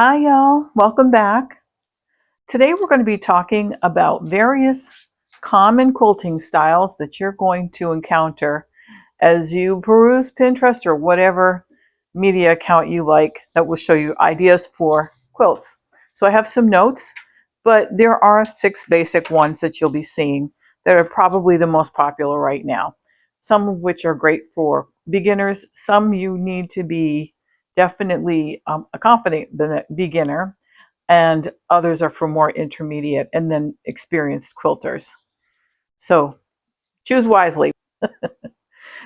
Hi, y'all. Welcome back. Today we're going to be talking about various common quilting styles that you're going to encounter as you peruse Pinterest or whatever media account you like that will show you ideas for quilts. So I have some notes, but there are 6 basic ones that you'll be seeing that are probably the most popular right now. Some of which are great for beginners. Some you need to be definitely a confident beginner, and others are for more intermediate and then experienced quilters. So choose wisely.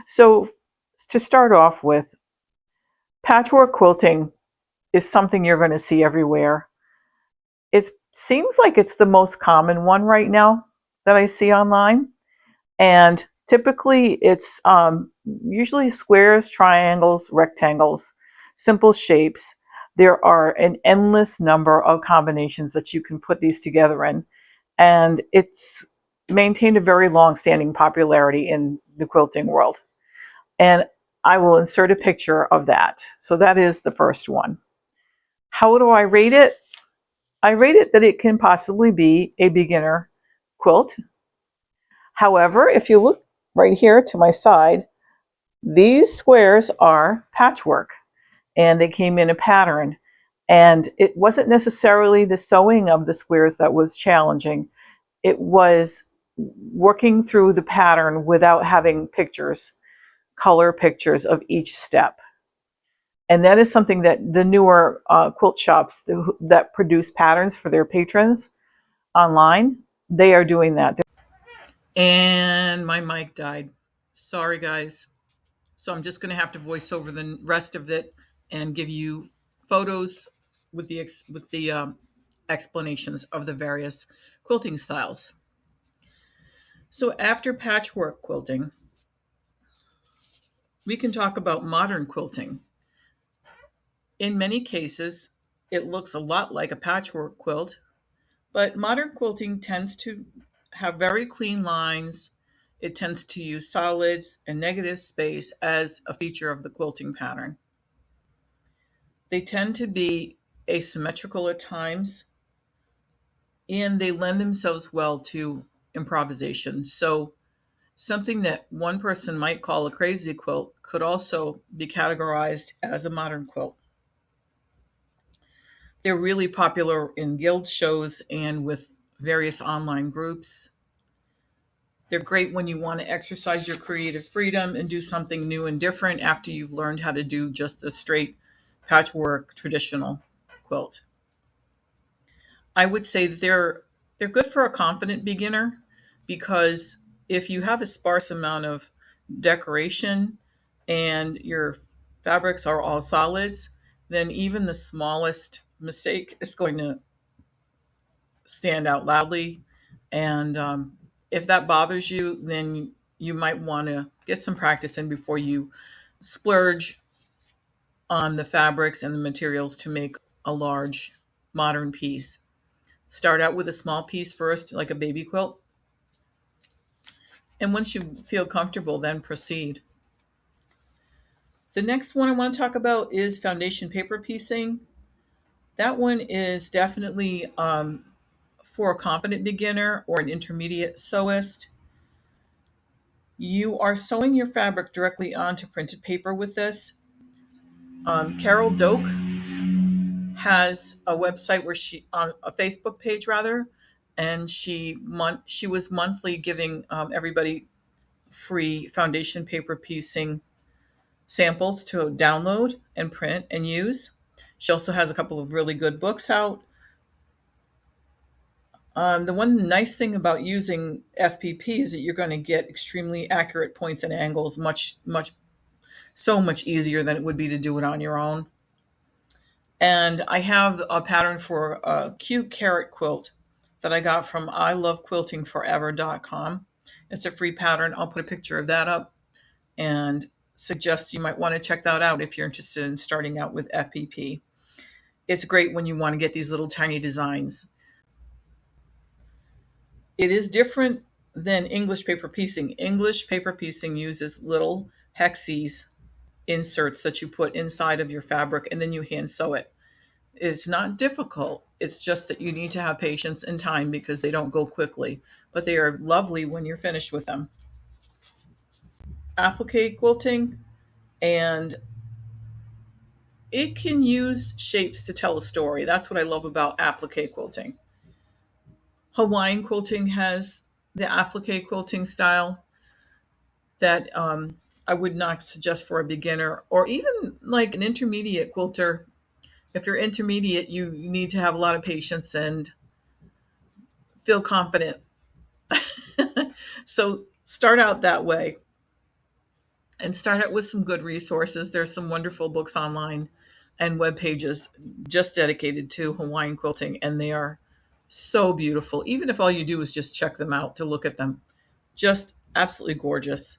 So to start off with, patchwork quilting is something you're going to see everywhere. It seems like it's the most common one right now that I see online. And typically it's usually squares, triangles, rectangles, simple shapes. There are an endless number of combinations that you can put these together in. And it's maintained a very long-standing popularity in the quilting world. And I will insert a picture of that. So that is the first one. How do I rate it? I rate it that it can possibly be a beginner quilt. However, if you look right here to my side, these squares are patchwork and they came in a pattern. And it wasn't necessarily the sewing of the squares that was challenging. It was working through the pattern without having pictures, color pictures of each step. And that is something that the newer quilt shops that produce patterns for their patrons online, they are doing that. And my mic died. Sorry, guys. So I'm just going to have to voice over the rest of it and give you photos with the explanations of the various quilting styles. So after patchwork quilting, we can talk about modern quilting. In many cases, it looks a lot like a patchwork quilt, but modern quilting tends to have very clean lines. It tends to use solids and negative space as a feature of the quilting pattern. They tend to be asymmetrical at times, and they lend themselves well to improvisation. So something that one person might call a crazy quilt could also be categorized as a modern quilt. They're really popular in guild shows and with various online groups. They're great when you want to exercise your creative freedom and do something new and different after you've learned how to do just a straight patchwork traditional quilt. I would say that they're good for a confident beginner because if you have a sparse amount of decoration and your fabrics are all solids, then even the smallest mistake is going to stand out loudly. And if that bothers you, then you might want to get some practice in before you splurge on the fabrics and the materials to make a large modern piece. Start out with a small piece first, like a baby quilt. And once you feel comfortable, then proceed. The next one I want to talk about is foundation paper piecing. That one is definitely for a confident beginner or an intermediate sewist. You are sewing your fabric directly onto printed paper with this. Carol Doak has a website where she on a Facebook page rather, and she was monthly giving everybody free foundation paper piecing samples to download and print and use. She also has a couple of really good books out. The one nice thing about using FPP is that you're going to get extremely accurate points and angles so much easier than it would be to do it on your own. And I have a pattern for a cute carrot quilt that I got from ilovequiltingforever.com. It's a free pattern. I'll put a picture of that up and suggest you might want to check that out if you're interested in starting out with FPP. It's great when you want to get these little tiny designs. It is different than English paper piecing. English paper piecing uses little hexes inserts that you put inside of your fabric and then you hand sew it. It's not difficult. It's just that you need to have patience and time because they don't go quickly, but they are lovely when you're finished with them. Applique quilting, and it can use shapes to tell a story. That's what I love about applique quilting. Hawaiian quilting has the applique quilting style that I would not suggest for a beginner or even like an intermediate quilter. If you're intermediate, you need to have a lot of patience and feel confident. So start out that way and start out with some good resources. There's some wonderful books online and web pages just dedicated to Hawaiian quilting, and they are so beautiful. Even if all you do is just check them out to look at them, just absolutely gorgeous.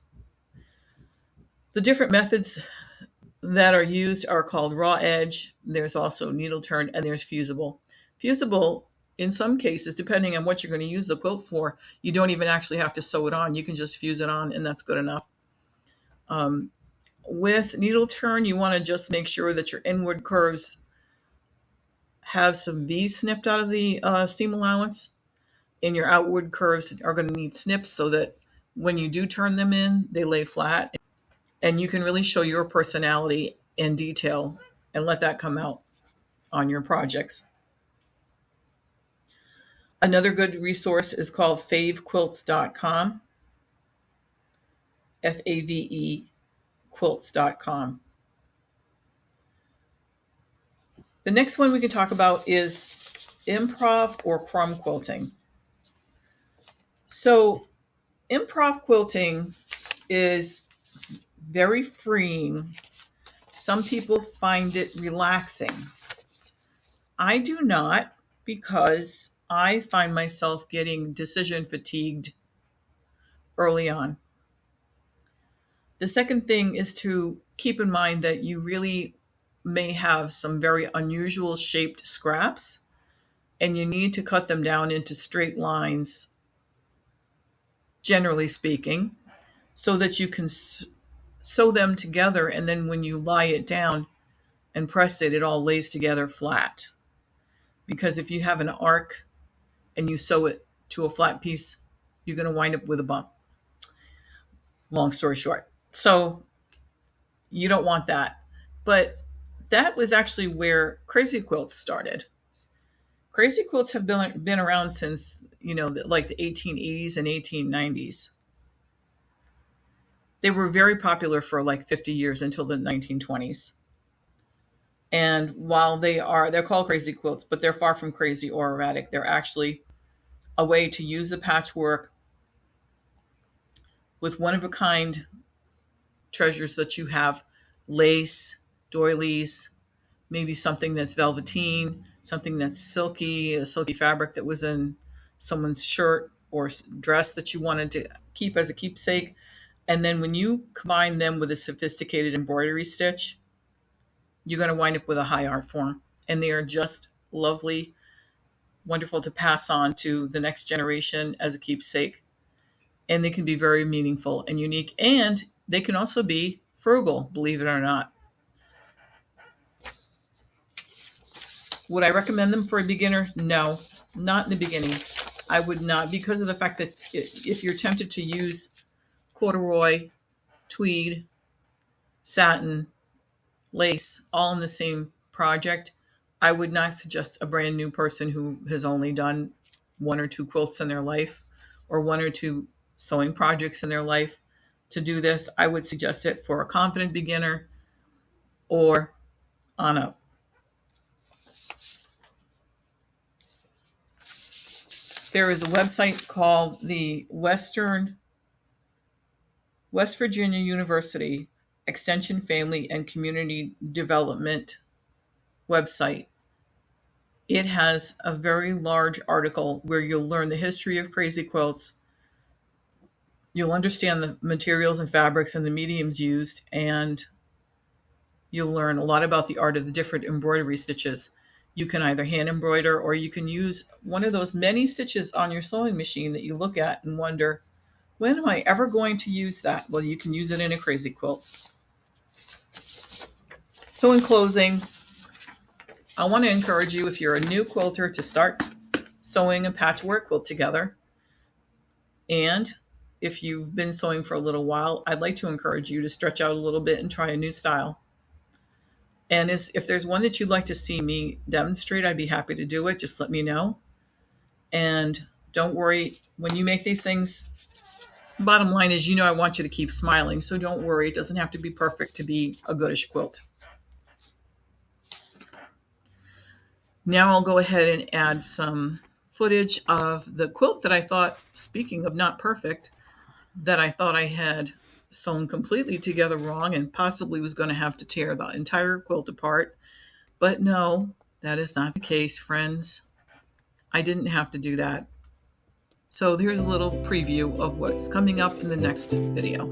The different methods that are used are called raw edge. There's also needle turn, and there's fusible. Fusible, in some cases, depending on what you're going to use the quilt for, you don't even actually have to sew it on. You can just fuse it on, and that's good enough. With needle turn, you want to just make sure that your inward curves have some V snipped out of the seam allowance, and your outward curves are going to need snips so that when you do turn them in, they lay flat, and you can really show your personality in detail and let that come out on your projects. Another good resource is called favequilts.com, FAVE quilts.com. The next one we can talk about is improv or crumb quilting. So, improv quilting is very freeing. Some people find it relaxing. I do not, because I find myself getting decision fatigued early on. The second thing is to keep in mind that you really may have some very unusual shaped scraps, and you need to cut them down into straight lines, generally speaking, so that you can sew them together, and then when you lie it down and press it, it all lays together flat. Because if you have an arc and you sew it to a flat piece, you're going to wind up with a bump. Long story short. So you don't want that. But that was actually where crazy quilts started. Crazy quilts have been around since, like the 1880s and 1890s. They were very popular for like 50 years until the 1920s. And while they're called crazy quilts, but they're far from crazy or erratic. They're actually a way to use the patchwork with one-of-a-kind treasures that you have, lace, doilies, maybe something that's velveteen, something that's silky, a silky fabric that was in someone's shirt or dress that you wanted to keep as a keepsake. And then when you combine them with a sophisticated embroidery stitch, you're going to wind up with a high art form. And they are just lovely, wonderful to pass on to the next generation as a keepsake. And they can be very meaningful and unique. And they can also be frugal, believe it or not. Would I recommend them for a beginner? No, not in the beginning. I would not, because of the fact that if you're tempted to use corduroy, tweed, satin, lace, all in the same project, I would not suggest a brand new person who has only done one or two quilts in their life or one or two sewing projects in their life to do this. I would suggest it for a confident beginner or on up. There is a website called the West Virginia University Extension Family and Community Development website. It has a very large article where you'll learn the history of crazy quilts. You'll understand the materials and fabrics and the mediums used, and you'll learn a lot about the art of the different embroidery stitches. You can either hand embroider or you can use one of those many stitches on your sewing machine that you look at and wonder, when am I ever going to use that? Well, you can use it in a crazy quilt. So in closing, I want to encourage you, if you're a new quilter, to start sewing a patchwork quilt together. And if you've been sewing for a little while, I'd like to encourage you to stretch out a little bit and try a new style. And if there's one that you'd like to see me demonstrate, I'd be happy to do it. Just let me know. And don't worry, when you make these things, bottom line is, I want you to keep smiling. So don't worry, it doesn't have to be perfect to be a goodish quilt. Now I'll go ahead and add some footage of the quilt that I thought, speaking of not perfect, that I thought I had sewn completely together wrong and possibly was going to have to tear the entire quilt apart. But no, that is not the case, friends. I didn't have to do that. So here's a little preview of what's coming up in the next video.